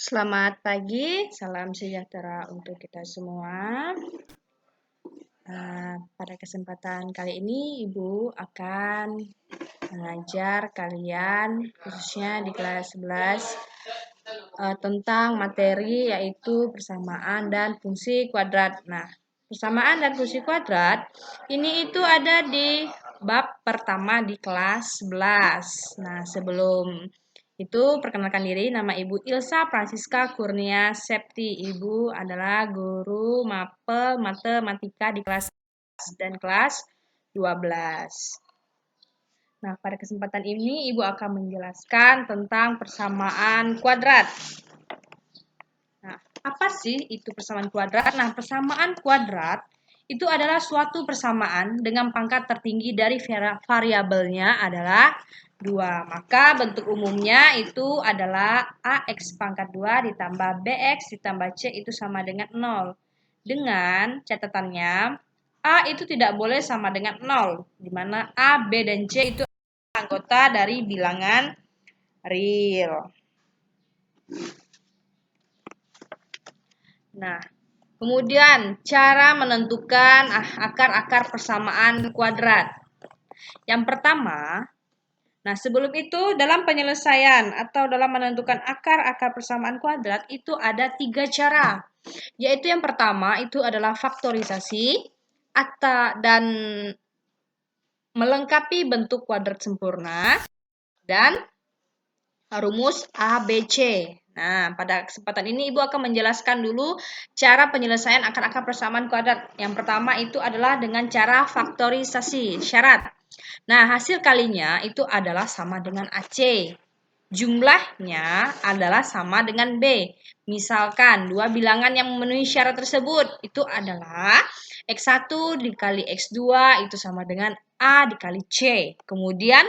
Selamat pagi, salam sejahtera untuk kita semua. Pada kesempatan kali ini, Ibu akan mengajar kalian, khususnya di kelas 11, tentang materi yaitu persamaan dan fungsi kuadrat. Nah, persamaan dan fungsi kuadrat ini itu ada di bab pertama di kelas 11. Nah, sebelum itu, perkenalkan diri, nama Ibu Ilsa Francisca Kurnia Septi. Ibu adalah guru mapel matematika di kelas dan kelas 12. Nah, pada kesempatan ini Ibu akan menjelaskan tentang persamaan kuadrat. Nah, apa sih itu persamaan kuadrat? Nah, persamaan kuadrat itu adalah suatu persamaan dengan pangkat tertinggi dari variabelnya adalah 2. Maka bentuk umumnya itu adalah AX pangkat 2 ditambah BX ditambah C itu sama dengan 0. Dengan catatannya, A itu tidak boleh sama dengan 0, di mana A, B, dan C itu anggota dari bilangan real. Nah, kemudian cara menentukan akar-akar persamaan kuadrat. Yang pertama, nah sebelum itu dalam penyelesaian atau dalam menentukan akar-akar persamaan kuadrat itu ada 3 cara. Yaitu yang pertama itu adalah faktorisasi dan melengkapi bentuk kuadrat sempurna dan rumus ABC. Nah, pada kesempatan ini Ibu akan menjelaskan dulu cara penyelesaian akar-akar persamaan kuadrat. Yang pertama itu adalah dengan cara faktorisasi, syarat. Nah, hasil kalinya itu adalah sama dengan AC. Jumlahnya adalah sama dengan B. Misalkan, dua bilangan yang memenuhi syarat tersebut itu adalah X1 dikali X2 itu sama dengan A dikali C. Kemudian,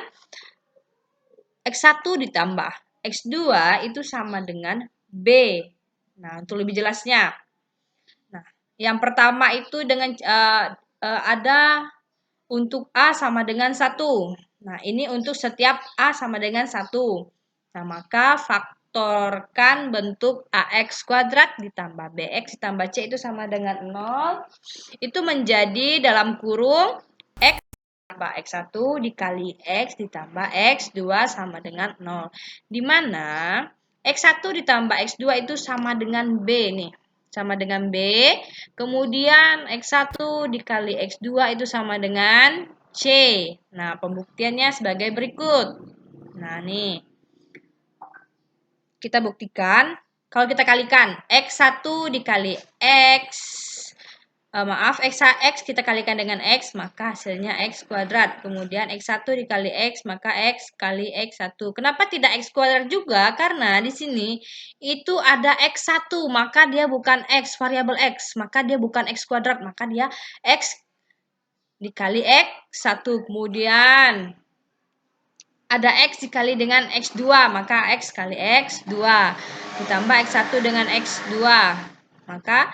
X1 ditambah X2 itu sama dengan B. Nah, untuk lebih jelasnya. Nah, yang pertama itu dengan ada untuk A sama dengan 1. Nah, ini untuk setiap A sama dengan 1. Nah, maka faktorkan bentuk AX kuadrat ditambah BX ditambah C itu sama dengan 0. Itu menjadi dalam kurung X ditambah X1 dikali X ditambah X2 sama dengan 0. Di mana X1 ditambah X2 itu sama dengan B nih. Sama dengan B. Kemudian X1 dikali X2 itu sama dengan C. Nah, pembuktiannya sebagai berikut. Nah, nih. Kita buktikan. Kalau kita kalikan X1 dikali X X kita kalikan dengan X, maka hasilnya X kuadrat. Kemudian X1 dikali X, maka X kali X1. Kenapa tidak X kuadrat juga? Karena di sini itu ada X1, maka dia bukan X, variabel X. Maka dia bukan X kuadrat, maka dia X dikali X1. Kemudian ada X dikali dengan X2, maka X kali X2. Ditambah X1 dengan X2. Maka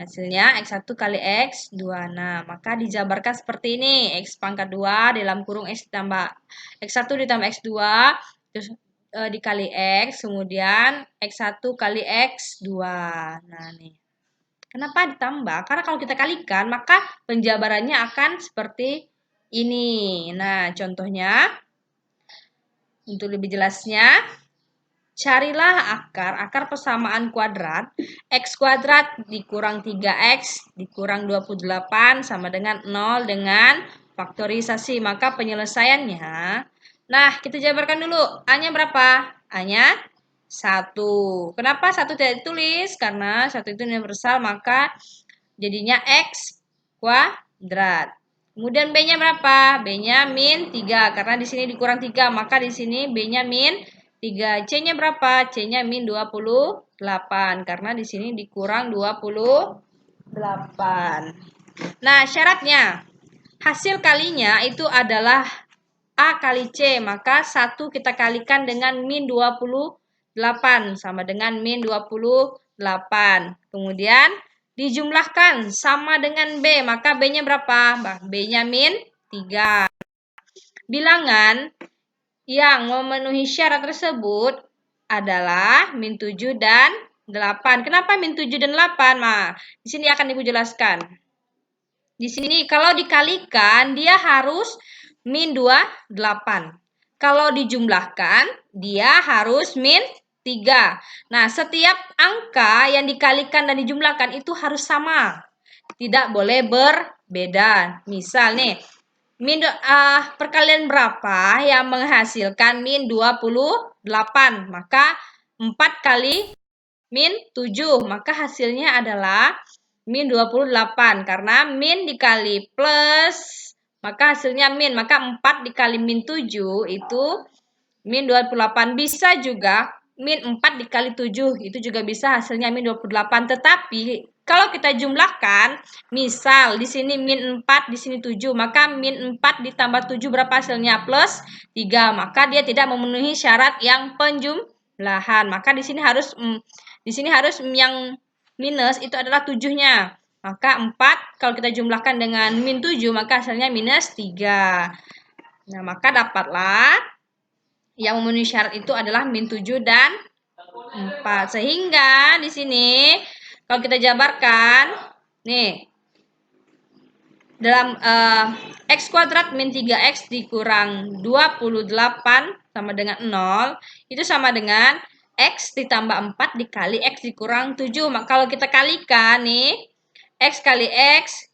hasilnya X1 kali X2. Nah, maka dijabarkan seperti ini. X pangkat 2 dalam kurung X ditambah X1 ditambah X2 terus dikali X, kemudian X1 kali X2. Nah, nih. Kenapa ditambah? Karena kalau kita kalikan, maka penjabarannya akan seperti ini. Nah, contohnya, untuk lebih jelasnya, carilah akar persamaan kuadrat. X kuadrat dikurang 3X dikurang 28 sama dengan 0 dengan faktorisasi. Maka penyelesaiannya, nah kita jabarkan dulu. A-nya berapa? A-nya 1. Kenapa 1 tidak ditulis? Karena 1 itu universal, maka jadinya X kuadrat. Kemudian B-nya berapa? B-nya min 3. Karena di sini dikurang 3, maka di sini B-nya min 3. C-nya berapa? C-nya min 28. Karena di sini dikurang 28. Nah, syaratnya. Hasil kalinya itu adalah A kali C. Maka 1 kita kalikan dengan min 28. Sama dengan min 28. Kemudian dijumlahkan sama dengan B, maka B-nya berapa? B-nya min 3. Bilangan yang memenuhi syarat tersebut adalah min 7 dan 8. Kenapa min 7 dan 8? Nah, di sini akan Ibu jelaskan. Di sini kalau dikalikan dia harus min 2, 8. Kalau dijumlahkan dia harus min 3. Nah, setiap angka yang dikalikan dan dijumlahkan itu harus sama. Tidak boleh berbeda. Misal nih, perkalian berapa yang menghasilkan min 28? Maka 4 kali min 7. Maka hasilnya adalah min 28. Karena min dikali plus, maka hasilnya min. Maka 4 dikali min 7 itu min 28. Bisa juga min 4 dikali 7. Itu juga bisa hasilnya min 28. Tetapi kalau kita jumlahkan, misal di sini min 4, di sini 7, maka min 4 ditambah 7 berapa hasilnya? Plus 3. Maka dia tidak memenuhi syarat yang penjumlahan. Maka di sini harus yang minus itu adalah 7-nya. Maka 4 kalau kita jumlahkan dengan min 7, maka hasilnya minus 3. Nah, maka dapatlah yang memenuhi syarat itu adalah min 7 dan 4. Sehingga di sini kalau kita jabarkan, nih, dalam x kuadrat min 3x dikurang 28 sama dengan 0, itu sama dengan x ditambah 4 dikali x dikurang 7. Maka kalau kita kalikan nih, x kali x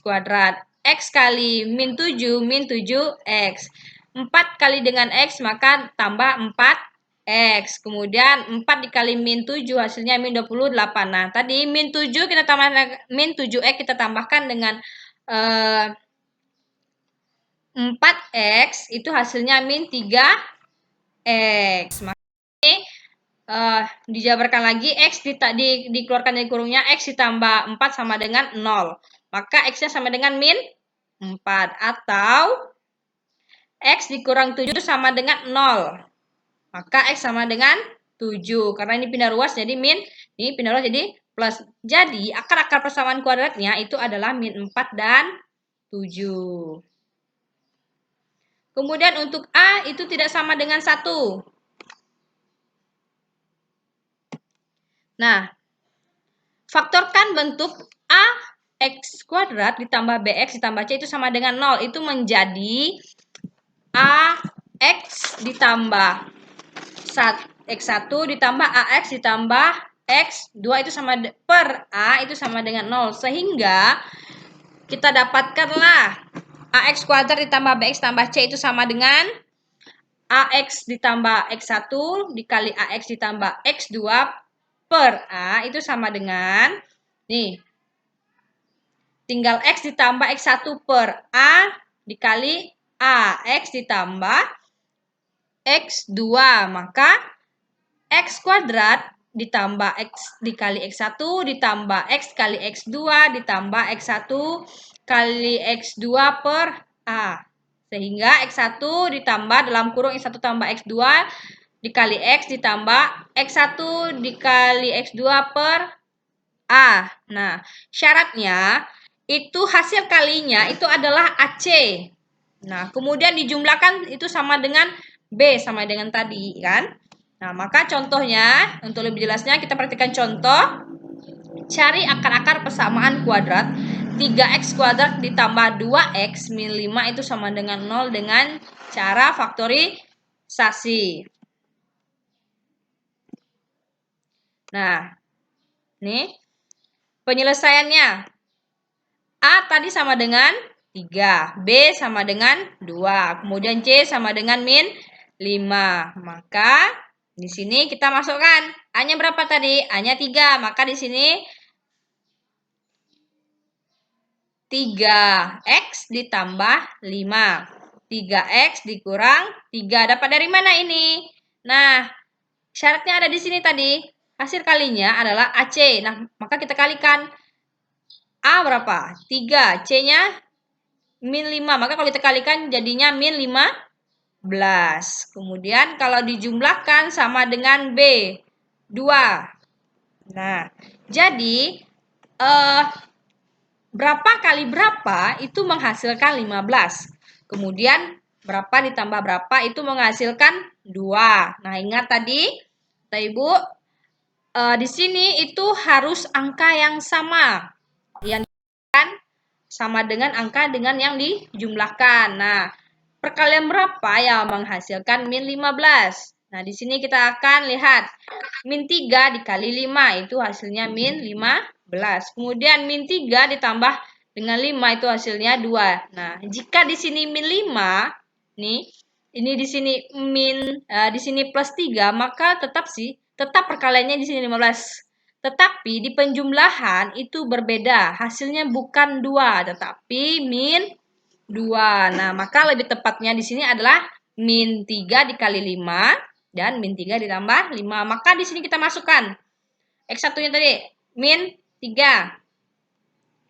kuadrat. X kali min 7, min 7x. 4 kali dengan x, maka tambah 4 X. Kemudian 4 dikali min 7 hasilnya min 28. Nah, tadi min 7 kita tambah min 7X kita tambahkan dengan 4X itu hasilnya min 3X. Maka ini dijabarkan lagi X dikeluarkan dari kurungnya X ditambah 4 sama dengan 0. Maka X-nya sama dengan min 4 atau X dikurang 7 sama dengan 0. Maka X sama dengan 7. Karena ini pindah ruas jadi min, ini pindah ruas jadi plus. Jadi akar-akar persamaan kuadratnya itu adalah min 4 dan 7. Kemudian untuk A itu tidak sama dengan 1. Nah, faktorkan bentuk A X kuadrat ditambah BX ditambah C itu sama dengan 0. Itu menjadi A X ditambah X1 ditambah AX ditambah X2 itu sama per A itu sama dengan 0. Sehingga kita dapatkanlah AX kuadrat ditambah BX tambah C itu sama dengan AX ditambah X1 dikali AX ditambah X2 per A itu sama dengan, nih, tinggal X ditambah X1 per A dikali AX ditambah X2, maka X kuadrat ditambah X dikali X1 ditambah X kali X2 ditambah X1 kali X2 per A. Sehingga X1 ditambah dalam kurung X1 tambah X2 dikali X ditambah X1 dikali X2 per A. Nah, syaratnya itu hasil kalinya itu adalah AC. Nah, kemudian dijumlahkan itu sama dengan B sama dengan tadi kan. Nah, maka contohnya untuk lebih jelasnya kita praktikkan contoh. Cari akar-akar persamaan kuadrat 3x kuadrat ditambah 2x min 5 itu sama dengan 0 dengan cara faktorisasi. Nah, nih penyelesaiannya. A tadi sama dengan 3, B sama dengan 2, kemudian C sama dengan min 5. Maka di sini kita masukkan A-nya berapa tadi? A-nya 3. Maka di sini 3x ditambah 5. 3x dikurang 3. Dapat dari mana ini? Nah, syaratnya ada di sini tadi. Hasil kalinya adalah AC. Nah, maka kita kalikan. A berapa? 3. C-nya min 5. Maka kalau kita kalikan jadinya min 15. Kemudian kalau dijumlahkan sama dengan B. 2. Nah, jadi berapa kali berapa itu menghasilkan 15. Kemudian berapa ditambah berapa itu menghasilkan 2. Nah, ingat tadi Nah, Ibu, di sini itu harus angka yang sama. Yang sama dengan angka dengan yang dijumlahkan. Nah, perkalian berapa yang menghasilkan min 15? Nah, di sini kita akan lihat min 3 dikali 5 itu hasilnya min 15. Kemudian min 3 ditambah dengan 5 itu hasilnya 2. Nah, jika di sini min 5, nih, ini di sini di sini plus 3, maka tetap perkaliannya di sini 15. Tetapi di penjumlahan itu berbeda. Hasilnya bukan 2, tetapi min 2. Nah, maka lebih tepatnya di sini adalah min 3 dikali 5 dan min 3 ditambah 5. Maka di sini kita masukkan X1-nya tadi min 3,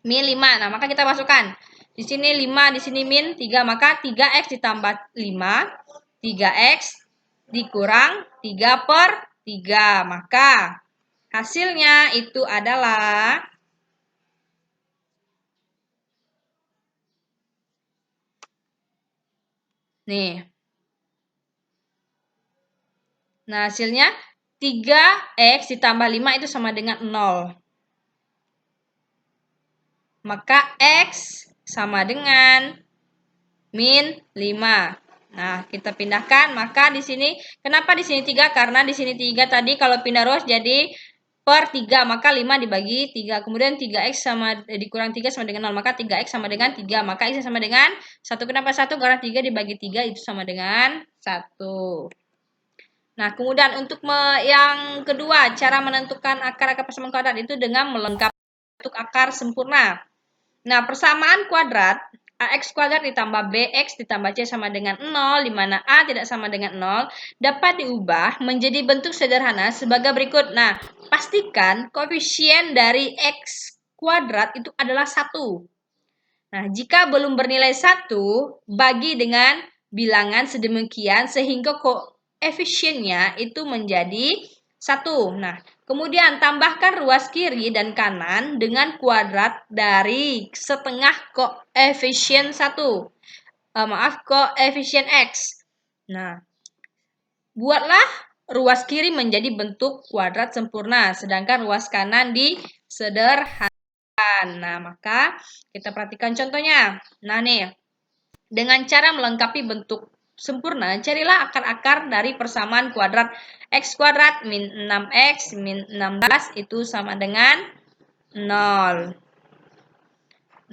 min 5. Nah, maka kita masukkan. Di sini 5, di sini min 3, maka 3X ditambah 5, 3X dikurang 3/3. Maka hasilnya itu adalah nih. Nah, hasilnya 3X ditambah 5 itu sama dengan 0. Maka X sama dengan min 5. Nah, kita pindahkan. Maka di sini, kenapa di sini 3? Karena di sini 3 tadi kalau pindah ruas jadi per 3, maka 5 dibagi 3. Kemudian 3X dikurang 3 sama dengan 0, maka 3X sama dengan 3. Maka X sama dengan 1. Kenapa 1? Karena 3 dibagi 3 itu sama dengan 1. Nah, kemudian untuk yang kedua, cara menentukan akar-akar persamaan kuadrat itu dengan melengkapi bentuk akar sempurna. Nah, persamaan kuadrat AX kuadrat ditambah BX ditambah C sama dengan 0, di mana A tidak sama dengan 0, dapat diubah menjadi bentuk sederhana sebagai berikut. Nah, pastikan koefisien dari X kuadrat itu adalah 1. Nah, jika belum bernilai 1, bagi dengan bilangan sedemikian sehingga koefisiennya itu menjadi 1. Nah, kemudian tambahkan ruas kiri dan kanan dengan kuadrat dari setengah koefisien 1. Koefisien X. Nah, buatlah ruas kiri menjadi bentuk kuadrat sempurna, sedangkan ruas kanan disederhanakan. Nah, maka kita perhatikan contohnya. Nah, nih, dengan cara melengkapi bentuk sempurna, carilah akar-akar dari persamaan kuadrat X kuadrat min 6X min 16 itu sama dengan 0.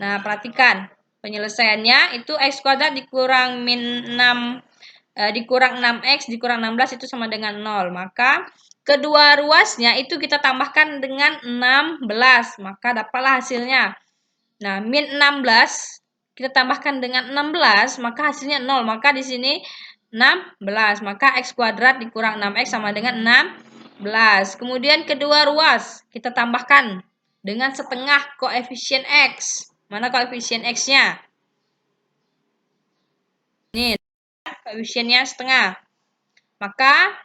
Nah, perhatikan. Penyelesaiannya itu X kuadrat dikurang min 6 dikurang 6X dikurang 16 itu sama dengan 0. Maka kedua ruasnya itu kita tambahkan dengan 16. Maka dapatlah hasilnya. Nah, min 16 kita tambahkan dengan 16, maka hasilnya 0. Maka di sini 16. Maka X kuadrat dikurang 6X sama dengan 16. Kemudian kedua ruas kita tambahkan dengan setengah koefisien X. Mana koefisien X-nya? Nih, koefisiennya setengah. Maka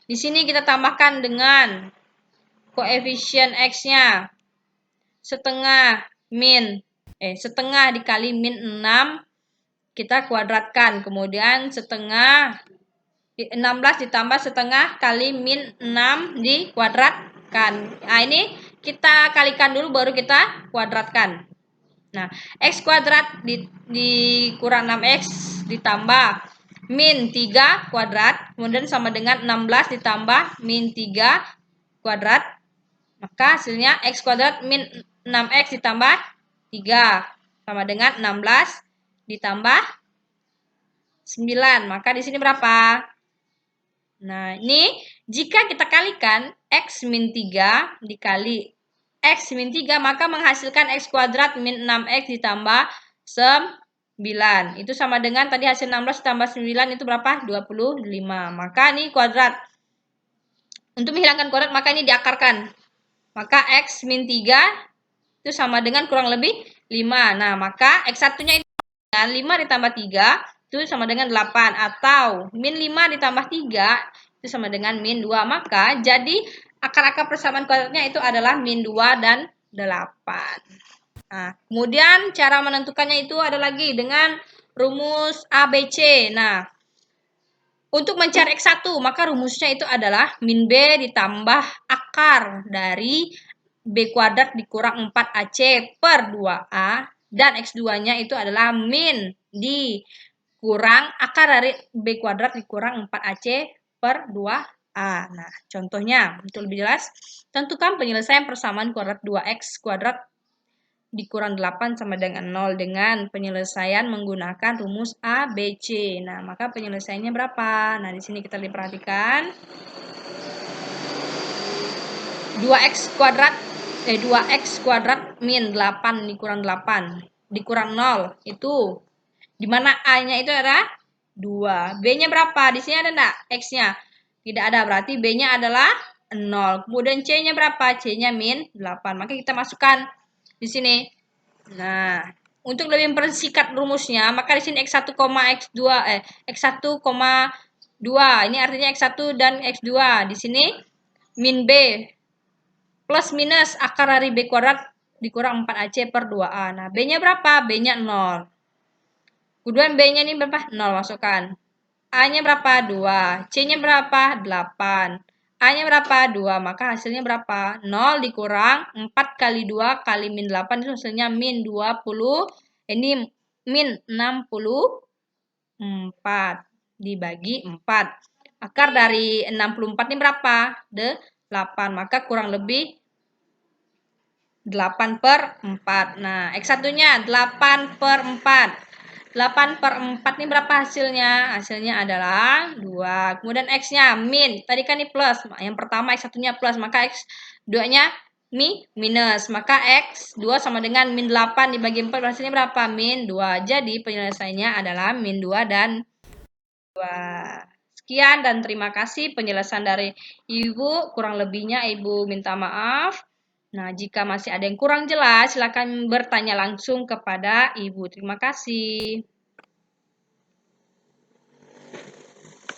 di sini kita tambahkan dengan koefisien X-nya setengah setengah dikali min 6 kita kuadratkan. Kemudian setengah 16 ditambah setengah kali min 6 dikuadratkan. Nah, ini kita kalikan dulu baru kita kuadratkan. Nah, X kuadrat dikurang 6X ditambah min 3 kuadrat, kemudian sama dengan 16 ditambah min 3 kuadrat. Maka hasilnya X kuadrat min 6X ditambah 3 sama dengan 16 ditambah 9. Maka di sini berapa? Nah, ini jika kita kalikan X min 3 dikali X min 3, maka menghasilkan X kuadrat min 6X ditambah 9. Itu sama dengan tadi hasil 16 ditambah 9 itu berapa? 25. Maka ini kuadrat. Untuk menghilangkan kuadrat, maka ini diakarkan. Maka X min 3 itu sama dengan kurang lebih 5. Nah, maka X1-nya itu 5 ditambah 3 itu sama dengan 8. Atau min 5 ditambah 3 itu sama dengan min 2. Maka jadi akar-akar persamaan kuadratnya itu adalah min 2 dan 8. Nah, kemudian cara menentukannya itu ada lagi dengan rumus ABC. Nah, Untuk mencari X1, maka rumusnya itu adalah min B ditambah akar dari B kuadrat dikurang 4AC per 2A, dan X2-nya itu adalah min dikurang akar dari B kuadrat dikurang 4AC per 2A. Nah, contohnya, untuk lebih jelas, tentukan penyelesaian persamaan kuadrat 2X kuadrat dikurang 8 sama dengan 0 dengan penyelesaian menggunakan rumus A, B, C. Nah, maka penyelesaiannya berapa? Nah, di sini kita diperhatikan. 2x kuadrat min 8 dikurang 8 dikurang 0 itu dimana A-nya itu adalah 2. B-nya berapa? Di sini ada enggak X-nya? Tidak ada, berarti B-nya adalah 0. Kemudian C-nya berapa? C-nya min 8. Maka kita masukkan di sini. Nah, untuk lebih mempersingkat rumusnya, maka di sini X1, X2 X1, 2. Ini artinya X1 dan X2. Di sini min B plus minus akar dari B kuadrat dikurang 4AC per 2A. Nah, B-nya berapa? B-nya 0. Kemudian B-nya ini berapa? 0, masukkan. A-nya berapa? 2. C-nya berapa? 8. A-nya berapa? 2. Maka hasilnya berapa? 0 dikurang 4 kali 2 kali min 8 itu hasilnya min 20. Ini min 64 dibagi 4. Akar dari 64 ini berapa? 8. Maka kurang lebih 8 per 4. Nah, X1-nya 8 per 4. 8 per 4 ini berapa hasilnya? Hasilnya adalah 2. Kemudian X-nya min. Tadi kan ini plus. Yang pertama X1-nya plus. Maka X2-nya minus. Maka X2 sama dengan min 8 dibagi 4. Hasilnya berapa? Min 2. Jadi penyelesaiannya adalah min 2 dan 2. Sekian dan terima kasih penjelasan dari Ibu. Kurang lebihnya Ibu minta maaf. Nah, jika masih ada yang kurang jelas, silakan bertanya langsung kepada Ibu. Terima kasih.